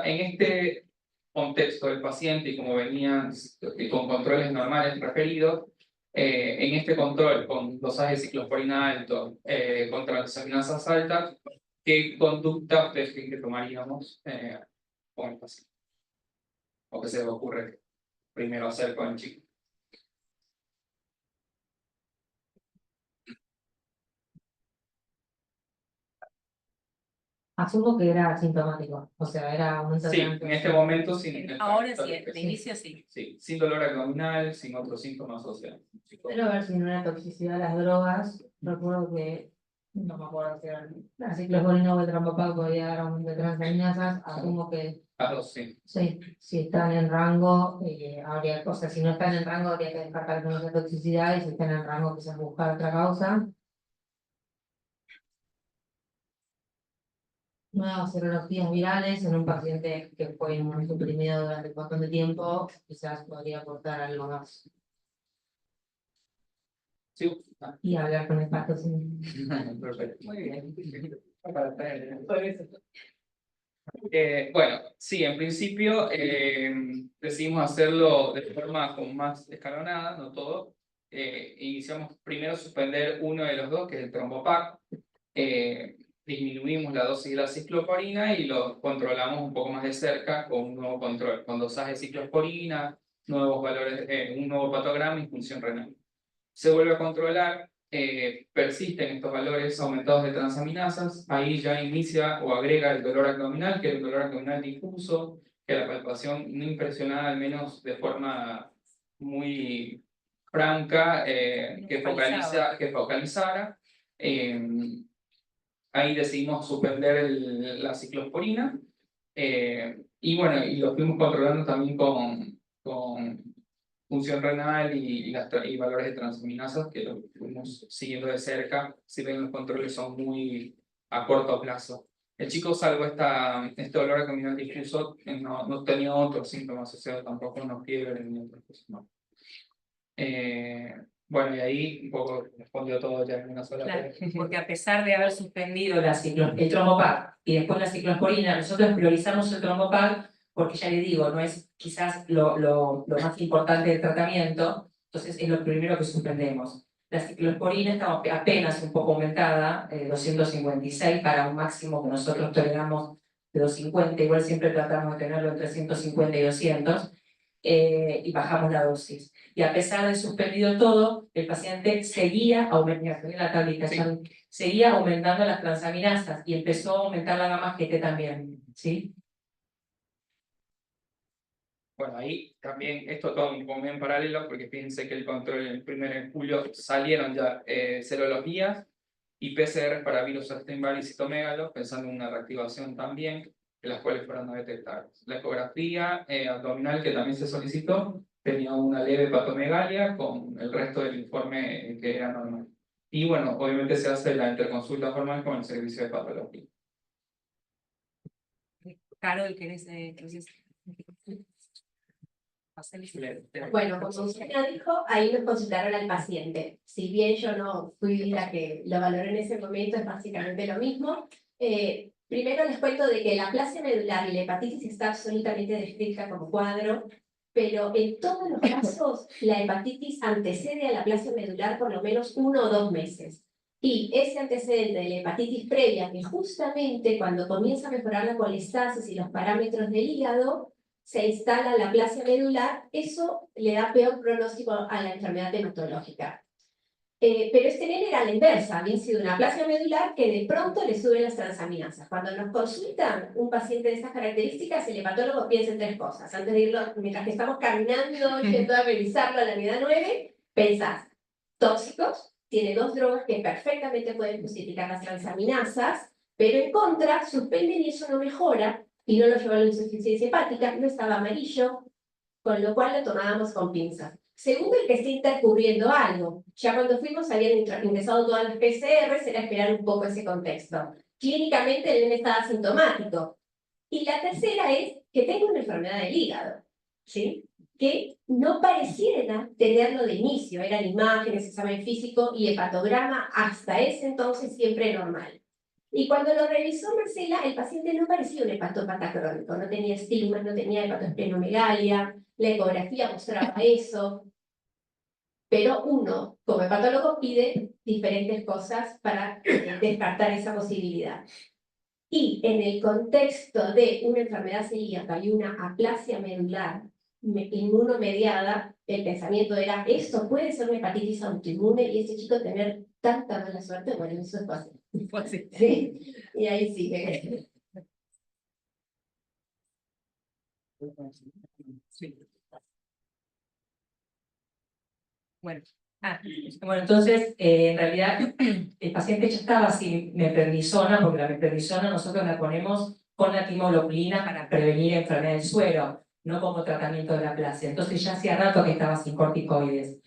este contexto del paciente y como venían con controles normales referidos, en este control con dosaje de ciclosporina alto, con transaminasas altas, ¿qué conducta ustedes creen que tomaríamos con el paciente? ¿O qué se le ocurre primero hacer con el chico? Asumo que era asintomático, o sea, era aumento Sí, de en este momento sin Ahora sí, de inicio sí. Sí, sin dolor abdominal, sin otros síntomas asociados. Pero a ver si no era toxicidad a las drogas. Recuerdo que, no me acuerdo si era la ciclosporina o el trombopac podía dar aumento de transaminasas. Asumo que Las dos, sí. sí, si están en rango, habría, o sea, si no están en rango, habría que descartar que no sea toxicidad, y si están en rango, quizás buscar otra causa. nuevas serologías virales en un paciente que fue inmunosuprimido durante bastante tiempo, quizás podría aportar algo más. Sí. Y hablar con el patrocinio. Perfecto. Muy bien. Bueno, sí, en principio decidimos hacerlo de forma como más escalonada, no todo. Iniciamos primero suspender uno de los dos, que es el trombopac. Disminuimos la dosis de la ciclosporina y lo controlamos un poco más de cerca con un nuevo control, con dosaje de ciclosporina, nuevos valores, un nuevo patograma y función renal. Se vuelve a controlar, persisten estos valores aumentados de transaminasas, ahí ya inicia o agrega el dolor abdominal, que es el dolor abdominal difuso, que la palpación no impresionada, al menos de forma muy franca, que focalizara. Ahí decidimos suspender la ciclosporina, y bueno, y lo fuimos controlando también con función renal y valores de transaminasas, que lo fuimos siguiendo de cerca. Si ven, los controles son muy a corto plazo. El chico, salvo este dolor abdominal difuso, no tenía otros síntomas asociados tampoco, no fiebre ni otras cosas, no. Bueno, y ahí un poco respondió todo ya en una sola Claro, vez. porque a pesar de haber suspendido el trombopac y después la ciclosporina, nosotros priorizamos el trombopac porque ya le digo, no es quizás lo más importante del tratamiento, entonces es lo primero que suspendemos. La ciclosporina está apenas un poco aumentada, 256 para un máximo que nosotros toleramos de 250, igual siempre tratamos de tenerlo entre 150 y 200, y bajamos la dosis. Y a pesar de suspendido todo, el paciente seguía aumentando, en la tablita, seguía aumentando las transaminasas y empezó a aumentar la gamma GT también, ¿sí? Bueno, ahí también esto todo un poco en paralelo, porque fíjense que el control el 1 de julio salieron ya serologías y PCR para virus Epstein-Barr y citomegalo, pensando en una reactivación también, de las cuales fueron a detectar. La ecografía abdominal que también se solicitó tenía una leve patomegalia con el resto del informe que era normal. Y bueno, obviamente se hace la interconsulta formal con el servicio de patología. Carol, ¿querés? Bueno, como usted lo dijo, ahí nos consultaron al paciente. Si bien yo no fui la que lo valoré en ese momento, es básicamente lo mismo. Primero les cuento de que la aplasia medular y la hepatitis está absolutamente descrita como cuadro, pero en todos los casos la hepatitis antecede a la aplasia medular por lo menos 1 o 2 meses. Y ese antecedente de la hepatitis previa, que justamente cuando comienza a mejorar la colestasis y los parámetros del hígado, se instala la aplasia medular, eso le da peor pronóstico a la enfermedad hematológica. Pero este nene era la inversa, había sido una aplasia medular que de pronto le sube las transaminasas. Cuando nos consultan un paciente de estas características, el hepatólogo piensa en 3 cosas. Antes de irlo, mientras que estamos caminando, yendo a revisarlo a la unidad 9, pensás, tóxicos, tiene 2 drogas que perfectamente pueden justificar las transaminasas, pero en contra, suspenden y eso no mejora, y no lo lleva a la insuficiencia hepática, no estaba amarillo, con lo cual lo tomábamos con pinzas. Segundo, el que está intercurriendo algo. Ya cuando fuimos habían ingresado todas las PCRs, era esperar un poco ese contexto. Clínicamente el nene estaba asintomático. Y la tercera es que tengo una enfermedad del hígado, ¿sí? Que no pareciera tenerlo de inicio, eran imágenes, examen físico y hepatograma, hasta ese entonces siempre normal. Y cuando lo revisó Marcela, el paciente no parecía un hepatópata crónico, no tenía estigmas, no tenía hepatosplenomegalia, la ecografía mostraba eso, pero uno, como hepatólogo, pide diferentes cosas para descartar esa posibilidad. Y en el contexto de una enfermedad celíaca y una aplasia medular inmunomediada, el pensamiento era, esto puede ser una hepatitis autoinmune y ese chico tener tanta mala suerte, bueno, eso es fácil. Sí, y ahí sigue. Sí. Bueno, entonces, en realidad, el paciente ya estaba sin meprednisona, porque la meprednisona nosotros la ponemos con la timoglobulina para prevenir enfermedad del suero, no como tratamiento de la aplasia. Entonces ya hacía rato que estaba sin corticoides.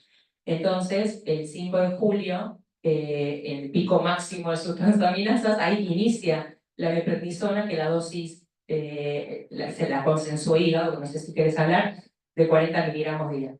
Entonces, el 5 de julio, el pico máximo de sus transaminasas, ahí inicia la meprednisona, que la dosis se la consensuó hígado, no sé si quieres hablar, de 40 miligramos día.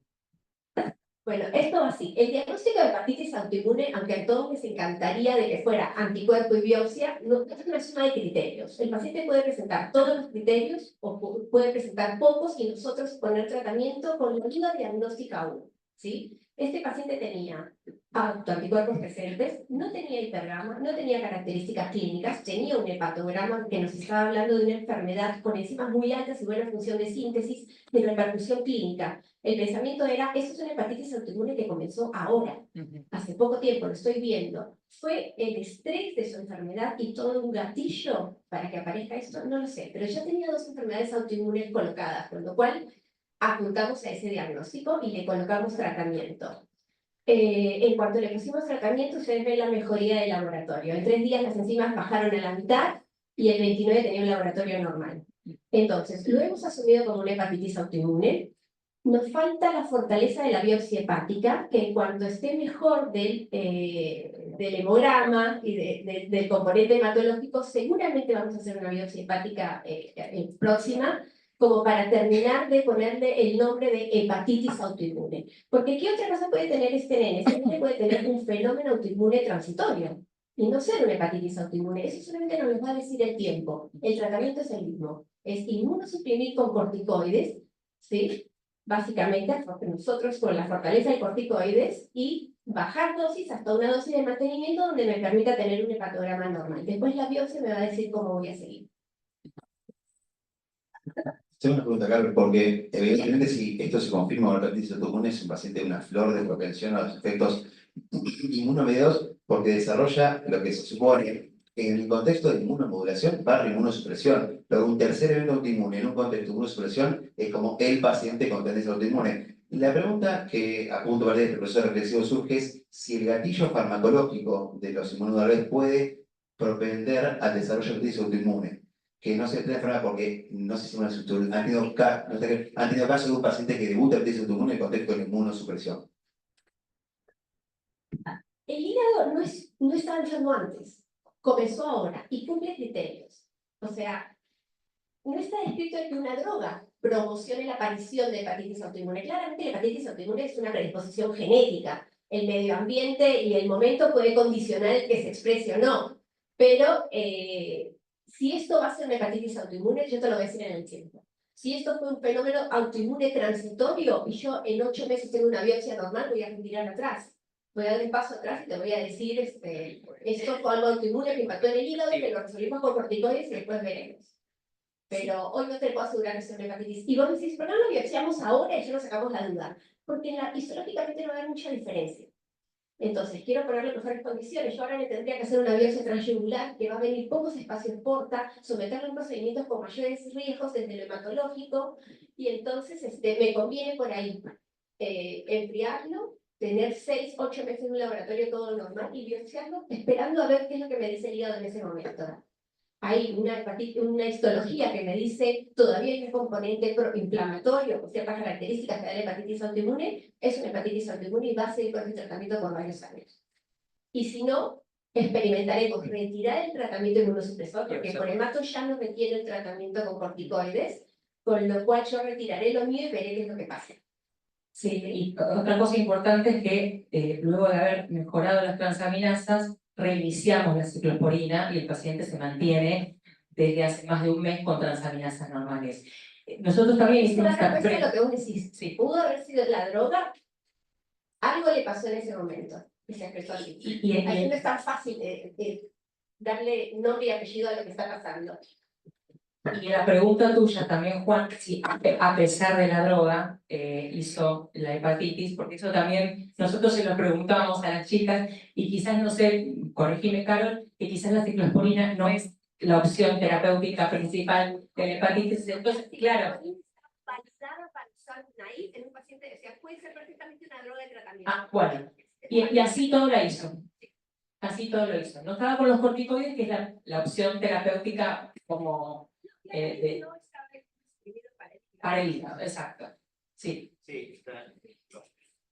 Bueno, esto va así. El diagnóstico de hepatitis autoinmune, aunque a todos les encantaría de que fuera anticuerpo y biopsia, no es una suma de criterios. El paciente puede presentar todos los criterios o puede presentar pocos y nosotros poner tratamiento con la ayuda diagnóstica 1. ¿Sí? Este paciente tenía autoanticuerpos presentes, no tenía hipergama, no tenía características clínicas, tenía un hepatograma que nos estaba hablando de una enfermedad con enzimas muy altas y buena función de síntesis de repercusión clínica. El pensamiento era, esto es una hepatitis autoinmune que comenzó ahora, hace poco tiempo, lo estoy viendo. ¿Fue el estrés de su enfermedad y todo un gatillo para que aparezca esto? No lo sé, pero ya tenía 2 enfermedades autoinmunes colocadas, con lo cual apuntamos a ese diagnóstico y le colocamos tratamiento. En cuanto le pusimos tratamiento, ustedes ven la mejoría del laboratorio. En 3 días las enzimas bajaron a la mitad y el 29 tenía un laboratorio normal. Entonces, lo hemos asumido como una hepatitis autoinmune. Nos falta la fortaleza de la biopsia hepática, que en cuanto esté mejor del hemograma y del componente hematológico, seguramente vamos a hacer una biopsia hepática próxima, como para terminar de ponerle el nombre de hepatitis autoinmune. Porque ¿qué otra cosa puede tener este nene? Este nene puede tener un fenómeno autoinmune transitorio y no ser una hepatitis autoinmune. Eso solamente nos lo va a decir el tiempo. El tratamiento es el mismo. Es inmunosuprimir con corticoides, ¿sí? Básicamente, nosotros con la fortaleza de corticoides y bajar dosis hasta una dosis de mantenimiento donde me permita tener un hepatograma normal. Después la biopsia me va a decir cómo voy a seguir. Tengo una pregunta, Carlos, porque evidentemente si esto se confirma con la hepatitis autoinmune es un paciente de una flor de propensión a los efectos inmunomediados porque desarrolla lo que se supone en el contexto de inmunomodulación barra inmunosupresión. Luego un tercer evento autoinmune en un contexto de inmunosupresión es como el paciente con tendencia autoinmune. La pregunta que apunto para el proceso reflexivo surge es si el gatillo farmacológico de los inmunomoduladores puede propender al desarrollo de hepatitis autoinmune. Que no se enferma porque no sé si han tenido casos de un paciente que debuta hepatitis autoinmune en el contexto de inmunosupresión. El hígado no estaba enfermo antes, comenzó ahora y cumple criterios. O sea, no está descrito que una droga promocione la aparición de hepatitis autoinmune. Claramente la hepatitis autoinmune es una predisposición genética. El medio ambiente y el momento puede condicionar el que se exprese o no. Pero si esto va a ser una hepatitis autoinmune, yo te lo voy a decir en el tiempo. Si esto fue un fenómeno autoinmune transitorio y yo en 8 meses tengo una biopsia normal, voy a retirar atrás. Voy a dar un paso atrás y te voy a decir, esto fue algo autoinmune que impactó en el hígado, que lo resolvimos con corticoides y después veremos. Pero hoy no te puedo asegurar que sea una hepatitis. Y vos decís, ¿por qué no lo biopsiamos ahora y ya nos sacamos la duda? Porque histológicamente no va a haber mucha diferencia. Entonces, quiero ponerle mejores condiciones. Yo ahora le tendría que hacer una biopsia transyugular que va a venir pocos espacios porta, someterle a un procedimiento con mayores riesgos desde lo hematológico, y entonces me conviene por ahí enfriarlo, tener 6, 8 meses en un laboratorio todo normal y biopsiarlo, esperando a ver qué es lo que me dice el hígado en ese momento. Hay una histología que me dice todavía hay un componente inflamatorio con ciertas características que da la hepatitis autoinmune, es una hepatitis autoinmune y va a seguir con el tratamiento por varios años. Y si no, experimentaremos retirar el tratamiento inmunosupresor, porque por hemato ya no requiere el tratamiento con corticoides, con lo cual yo retiraré lo mío y veré qué es lo que pasa. Sí, y otra cosa importante es que luego de haber mejorado las transaminasas, reiniciamos la ciclosporina y el paciente se mantiene desde hace más de un mes con transaminasas normales. Nosotros también hicimos esta respuesta a lo que vos decís. Sí. Pudo haber sido la droga, algo le pasó en ese momento y se expresó así. Así no es tan fácil darle nombre y apellido a lo que está pasando. Y la pregunta tuya también, Juan, si a pesar de la droga hizo la hepatitis, porque eso también nosotros se lo preguntamos a las chicas y quizás, no sé, corregime Carol, que quizás la ciclosporina no es la opción terapéutica principal de la hepatitis. Entonces, claro. Validada para usar NAIF en un paciente, o sea, puede ser perfectamente una droga de tratamiento. Ah, bueno. Y así todo la hizo. Así todo lo hizo. No estaba con los corticoides, que es la opción terapéutica como... para el hígado, exacto. Sí.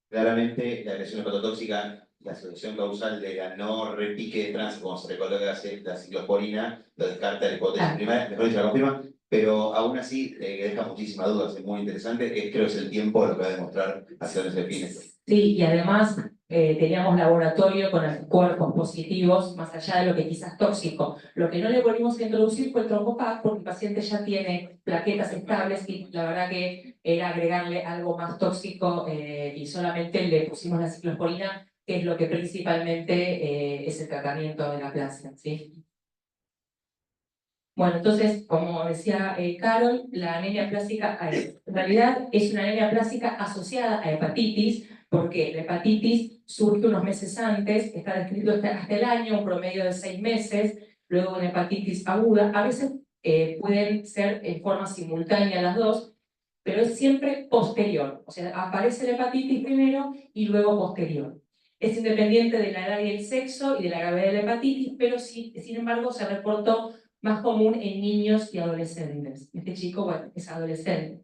Claramente la agresión hepatotóxica la asociación causal de la no repique de tránsito, como se recoloca la ciclosporina, lo descarta la hipótesis primaria, mejor dicho, la confirma, pero aún así deja muchísimas dudas, es muy interesante, creo que es el tiempo lo que va a demostrar hacia dónde se define esto. Sí, y además teníamos laboratorio con anticuerpos positivos, más allá de lo que quizás tóxico. Lo que no le volvimos a introducir fue el trombopac, porque el paciente ya tiene plaquetas estables y la verdad que era agregarle algo más tóxico y solamente le pusimos la ciclosporina, que es lo que principalmente es el tratamiento de la aplasia, ¿sí? Bueno, entonces, como decía Carol, la anemia plástica en realidad es una anemia plástica asociada a hepatitis, porque la hepatitis surge unos meses antes, está descrito hasta el año, un promedio de 6 meses, luego una hepatitis aguda. A veces pueden ser en forma simultánea las dos, pero es siempre posterior. O sea, aparece la hepatitis primero y luego posterior. Es independiente de la edad y el sexo y de la gravedad de la hepatitis, pero sí, sin embargo se reportó más común en niños y adolescentes. Este chico, bueno, es adolescente.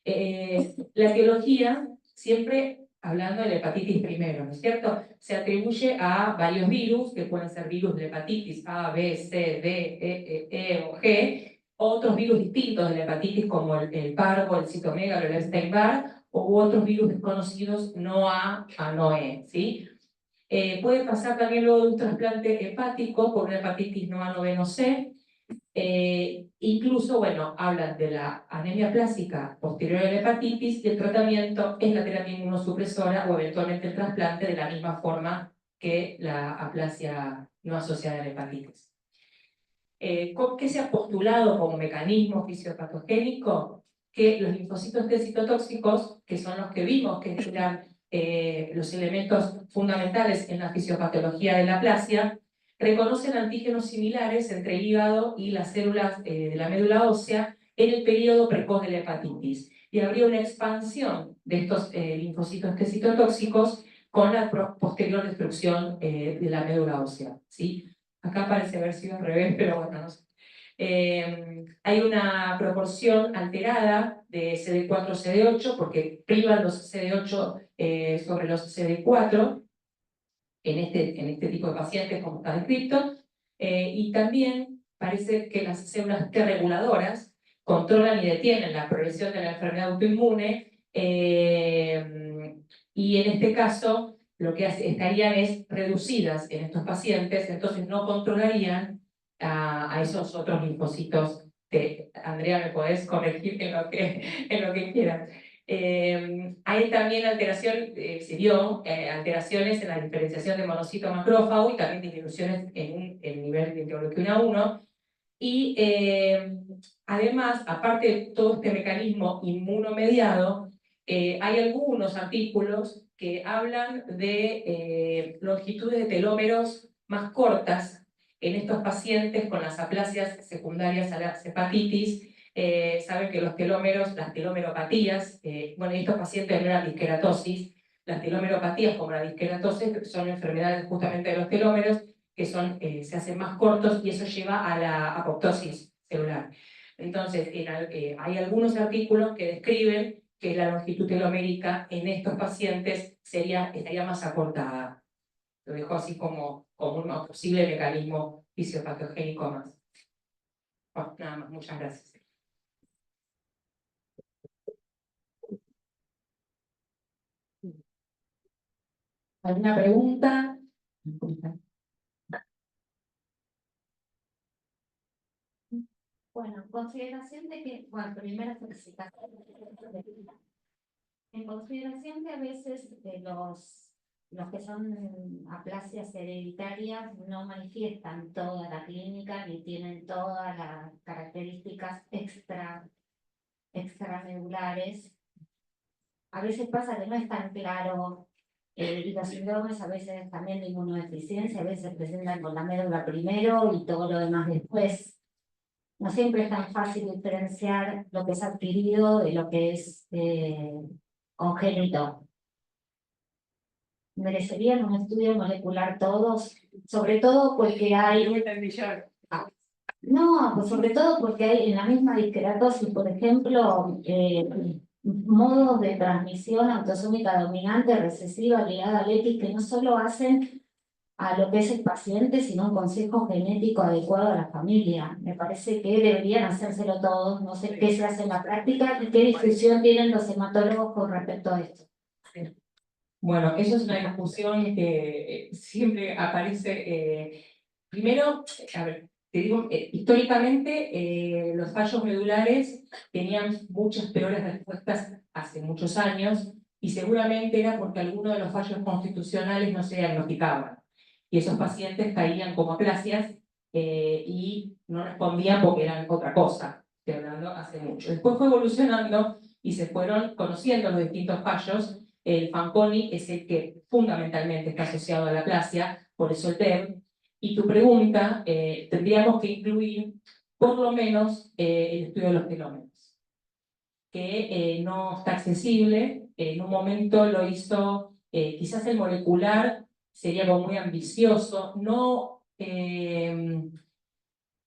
La etiología, siempre hablando de la hepatitis primero, ¿no es cierto? Se atribuye a varios virus, que pueden ser virus de la hepatitis A, B, C, D, E o G, otros virus distintos de la hepatitis como el parvo, el citomegalo, el Epstein-Barr, u otros virus desconocidos no A no E, ¿sí? Puede pasar también luego de un trasplante hepático por una hepatitis no A, no B, no C. Incluso, bueno, hablan de la anemia plástica posterior a la hepatitis y el tratamiento es la terapia inmunosupresora o eventualmente el trasplante de la misma forma que la aplasia no asociada a la hepatitis. ¿Qué se ha postulado como mecanismo fisiopatogénico? Que los linfocitos T citotóxicos, que son los que vimos que eran los elementos fundamentales en la fisiopatología de la aplasia, reconocen antígenos similares entre el hígado y las células de la médula ósea en el periodo precoz de la hepatitis. Y habría una expansión de estos linfocitos T citotóxicos con la posterior destrucción de la médula ósea, ¿sí? Acá parece haber sido al revés, pero bueno, no sé. Hay una proporción alterada de CD4-CD8 porque privan los CD8 sobre los CD4 en este tipo de pacientes, como está descrito, y también parece que las células T reguladoras controlan y detienen la progresión de la enfermedad autoinmune, y en este caso lo que estarían es reducidas en estos pacientes, entonces no controlarían a esos otros linfocitos T. Andrea, ¿me podés corregir en lo que quieras? Hay también alteración, se vio alteraciones en la diferenciación de monocito macrófago y también disminuciones en el nivel de interleuquina 1. Y además, aparte de todo este mecanismo inmunomediado, hay algunos artículos que hablan de longitudes de telómeros más cortas en estos pacientes con las aplasias secundarias a la hepatitis. Saben que los telómeros, las telomeropatías, bueno, estos pacientes no eran disqueratosis, las telomeropatías como la disqueratosis son enfermedades justamente de los telómeros que son, se hacen más cortos y eso lleva a la apoptosis celular. Entonces, hay algunos artículos que describen que la longitud telomérica en estos pacientes estaría más acortada. Lo dejo así como un posible mecanismo fisiopatogénico más. Bueno, nada más, muchas gracias. ¿Alguna pregunta? Bueno, en consideración de que, bueno, primero felicitaciones. En consideración que a veces los que son aplasias hereditarias no manifiestan toda la clínica ni tienen todas las características extramedulares. A veces pasa que no es tan claro, y los síndromes a veces también de inmunodeficiencia, a veces presentan con la médula primero y todo lo demás después. No siempre es tan fácil diferenciar lo que es adquirido de lo que es congénito. Merecerían un estudio molecular todos, sobre todo porque hay... No, pues sobre todo porque hay en la misma disqueratosis, por ejemplo, modos de transmisión autosómica dominante, recesiva, ligada al X, que no solo hacen a lo que es el paciente, sino un consejo genético adecuado a la familia. Me parece que deberían hacérselo todos, no sé qué se hace en la práctica y qué difusión tienen los hematólogos con respecto a esto. Bueno, eso es una discusión que siempre aparece. Primero, a ver, te digo, históricamente los fallos medulares tenían muchas peores respuestas hace muchos años y seguramente era porque algunos de los fallos constitucionales no se diagnosticaban y esos pacientes caían como aplasias y no respondían porque eran otra cosa, estoy hablando hace mucho. Después fue evolucionando y se fueron conociendo los distintos fallos. El Fanconi es el que fundamentalmente está asociado a la aplasia, por eso el TEB. Y tu pregunta, tendríamos que incluir por lo menos el estudio de los telómeros, que no está accesible. En un momento lo hizo, quizás el molecular sería como muy ambicioso, no,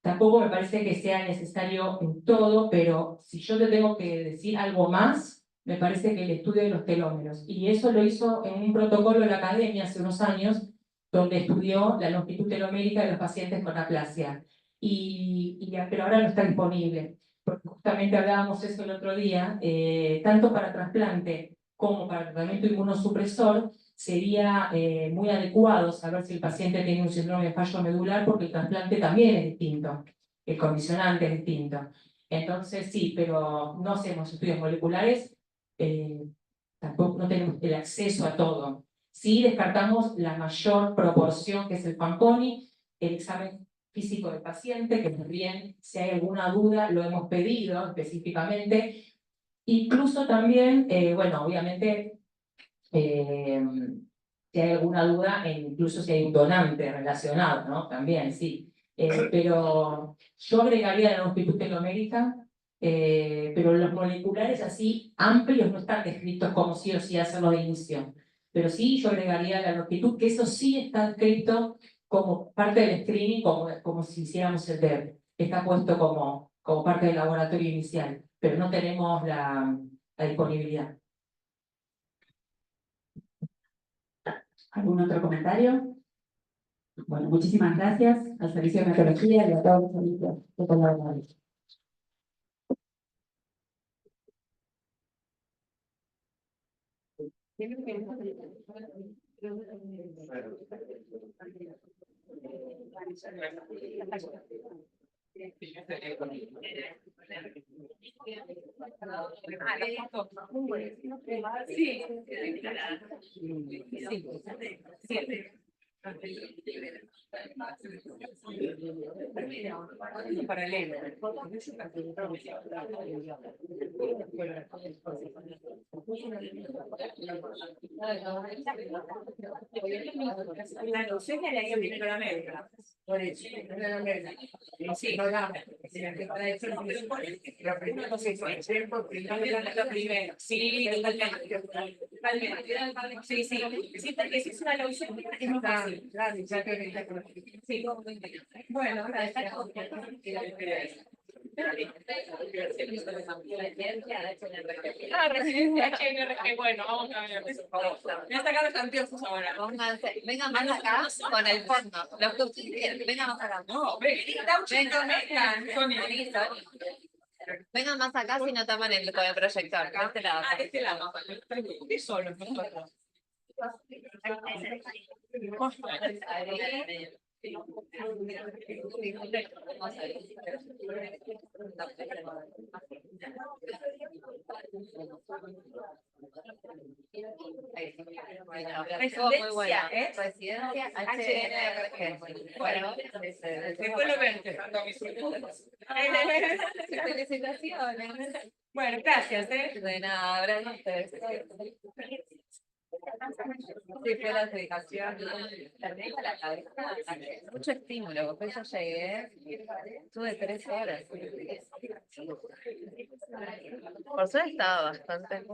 tampoco me parece que sea necesario en todo, pero si yo te tengo que decir algo más, me parece que el estudio de los telómeros, y eso lo hizo en un protocolo de la academia hace unos años, donde estudió la longitud telomérica de los pacientes con aplasia. Pero ahora no está disponible, porque justamente hablábamos eso el otro día, tanto para trasplante como para tratamiento inmunosupresor, sería muy adecuado saber si el paciente tiene un síndrome de fallo medular, porque el trasplante también es distinto, el condicionante es distinto. Entonces sí, pero no hacemos estudios moleculares, tampoco no tenemos el acceso a todo. Sí descartamos la mayor proporción, que es el Fanconi, el examen físico del paciente, que también, si hay alguna duda, lo hemos pedido específicamente. Incluso también, bueno, obviamente, si hay alguna duda, incluso si hay un donante relacionado, ¿no? También, sí. Pero yo agregaría la longitud telomérica, pero los moleculares así amplios no están descritos como sí o sí hacerlo de inicio. Pero sí, yo agregaría la longitud, que eso sí está escrito como parte del screening, como si hiciéramos el TEP. Está puesto como parte del laboratorio inicial, pero no tenemos la disponibilidad. ¿Algún otro comentario? Bueno, muchísimas gracias al Servicio de Meteorología y a todos los servicios que colaboraron. Paralelo. La leucemia le hay que la médica. Por eso. Sí, no la. La primera. Sí, totalmente. Sí, sí. Sí, porque si es una leucemia, es más fácil. Claro, ya que sí. Bueno, gracias. Ah, residencia HNRG, bueno, vamos a ver. Voy a sacar los anteojos ahora. Vengan más acá con el fondo. Los que ustedes quieran, vengan más acá. No, Vengan más acá si no tapan con el proyector. De este lado. Ah, de este lado. Estoy solo, nosotros. Muy buena. Residencia HNRG. Bueno, Después lo ven, dejando a mis hijos. felicitaciones. Bueno, gracias, De nada, gracias a ustedes. Sí, fue la dedicación. Terminé la cabeza. Mucho estímulo, porque yo llegué, tuve 3 horas. Por suerte estaba bastante.